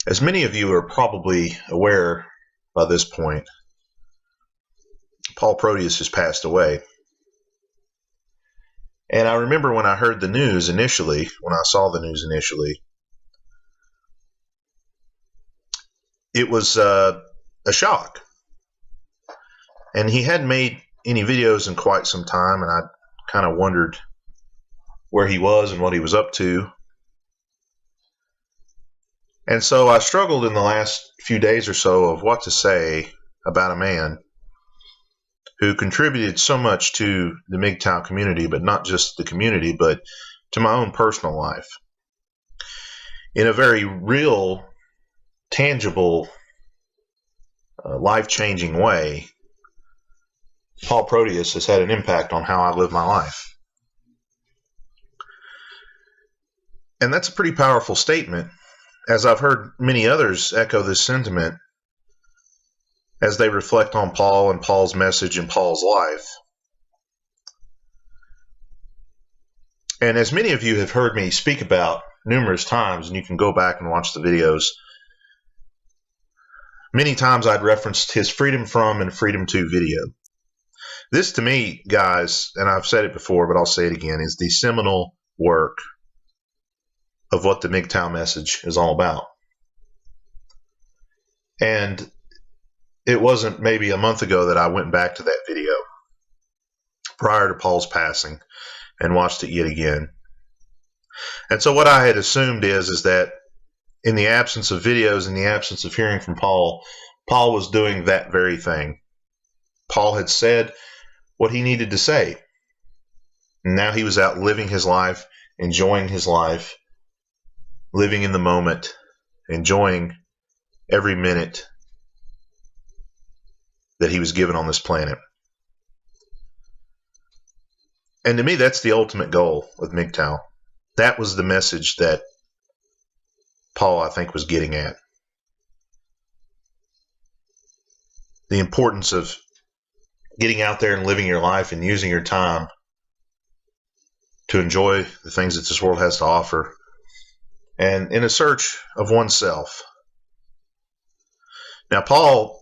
As many of you are probably aware by this point, Paul Proteus has passed away. And I remember when I heard the news initially, when I saw the news initially, it was a shock. And he hadn't made any videos in quite some time, and I kind of wondered where he was and what he was up to. And so I struggled in the last few days or so of what to say about a man who contributed so much to the MGTOW community, but not just the community, but to my own personal life. In a very real, tangible, life-changing way, Paul Proteus has had an impact on how I live my life. And that's a pretty powerful statement, as I've heard many others echo this sentiment as they reflect on Paul and Paul's message and Paul's life. And as many of you have heard me speak about numerous times, and you can go back and watch the videos, many times I'd referenced his Freedom From and Freedom To video. This to me, guys, and I've said it before, but I'll say it again, is the seminal work of what the MGTOW message is all about. And it wasn't maybe a month ago that I went back to that video prior to Paul's passing and watched it yet again. And so what I had assumed is that in the absence of videos, in the absence of hearing from Paul, Paul was doing that very thing. Paul had said what he needed to say. And now he was out living his life, enjoying his life, living in the moment, enjoying every minute that he was given on this planet. And to me, that's the ultimate goal with MGTOW. That was the message that Paul, I think, was getting at. The importance of getting out there and living your life and using your time to enjoy the things that this world has to offer, and in a search of oneself. Now, Paul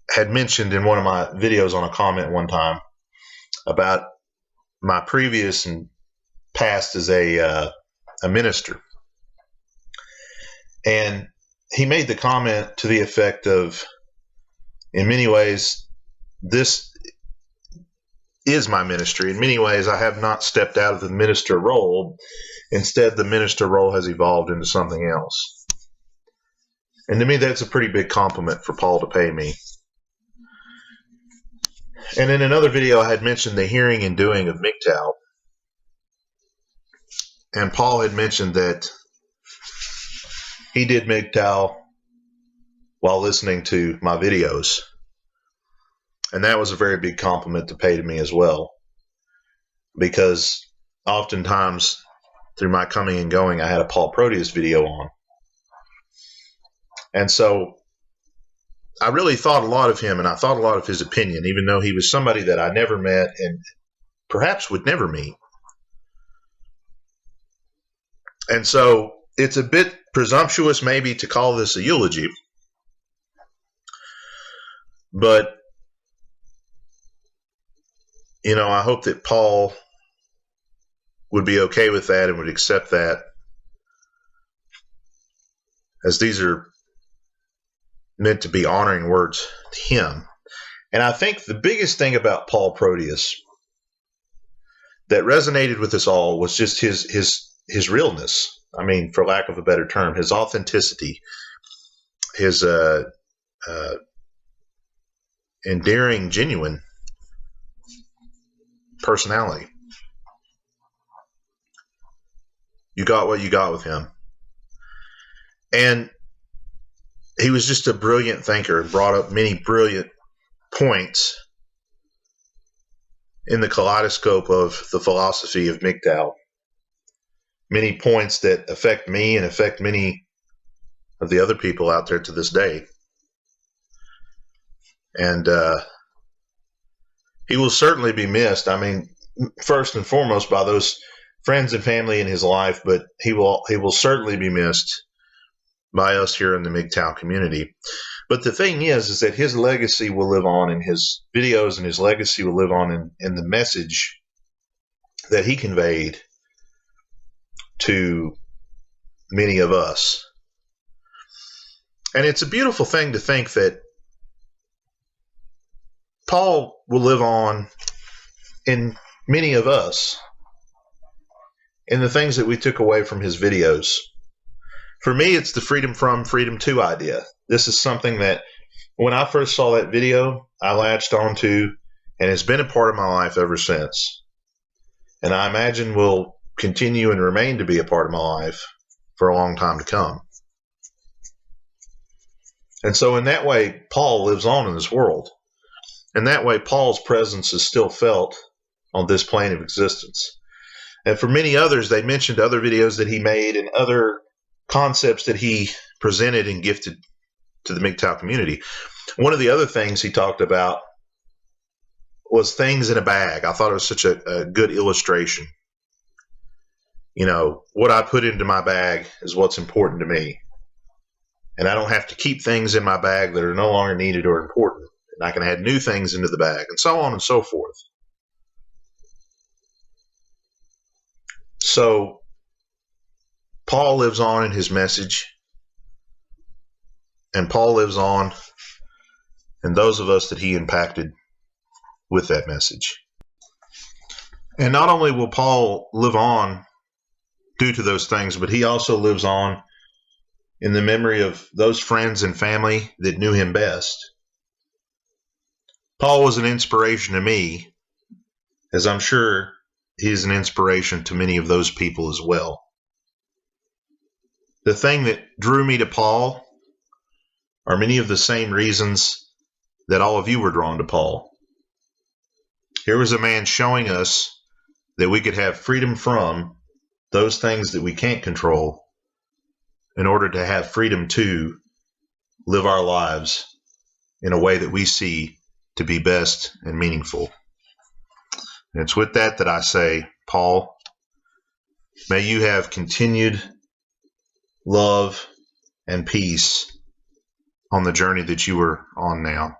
had mentioned in one of my videos on a comment one time about my previous and past as a minister. And he made the comment to the effect of, in many ways, this is my ministry. In many ways, I have not stepped out of the minister role. Instead, the minister role has evolved into something else. And to me, that's a pretty big compliment for Paul to pay me. And in another video, I had mentioned the hearing and doing of MGTOW. And Paul had mentioned that he did MGTOW while listening to my videos. And that was a very big compliment to pay to me as well. Because oftentimes, through my coming and going, I had a Paul Proteus video on. And so I really thought a lot of him, and I thought a lot of his opinion, even though he was somebody that I never met and perhaps would never meet. And so it's a bit presumptuous maybe to call this a eulogy, but I hope that Paul would be okay with that and would accept that, as these are meant to be honoring words to him. And I think the biggest thing about Paul Proteus that resonated with us all was just his realness. I mean, for lack of a better term, his authenticity, his endearing, genuine personality. You got what you got with him. And he was just a brilliant thinker and brought up many brilliant points in the kaleidoscope of the philosophy of MGTOW. Many points that affect me and affect many of the other people out there to this day. And he will certainly be missed. I mean, first and foremost by those friends and family in his life, but he will certainly be missed by us here in the MGTOW community. But the thing is that his legacy will live on in his videos, and his legacy will live on in the message that he conveyed to many of us. And it's a beautiful thing to think that Paul will live on in many of us, in the things that we took away from his videos. For me, it's the freedom from, freedom to idea. This is something that when I first saw that video, I latched onto, and it's been a part of my life ever since. And I imagine will continue and remain to be a part of my life for a long time to come. And so in that way, Paul lives on in this world. In that way, Paul's presence is still felt on this plane of existence. And for many others, they mentioned other videos that he made and other concepts that he presented and gifted to the MGTOW community. One of the other things he talked about was things in a bag. I thought it was such a good illustration. You know, what I put into my bag is what's important to me. And I don't have to keep things in my bag that are no longer needed or important. And I can add new things into the bag, and so on and so forth. So Paul lives on in his message, and Paul lives on in those of us that he impacted with that message. And not only will Paul live on due to those things, but he also lives on in the memory of those friends and family that knew him best. Paul was an inspiration to me, as I'm sure he's an inspiration to many of those people as well. The thing that drew me to Paul are many of the same reasons that all of you were drawn to Paul. Here was a man showing us that we could have freedom from those things that we can't control in order to have freedom to live our lives in a way that we see to be best and meaningful. And it's with that I say, Paul, may you have continued love and peace on the journey that you are on now.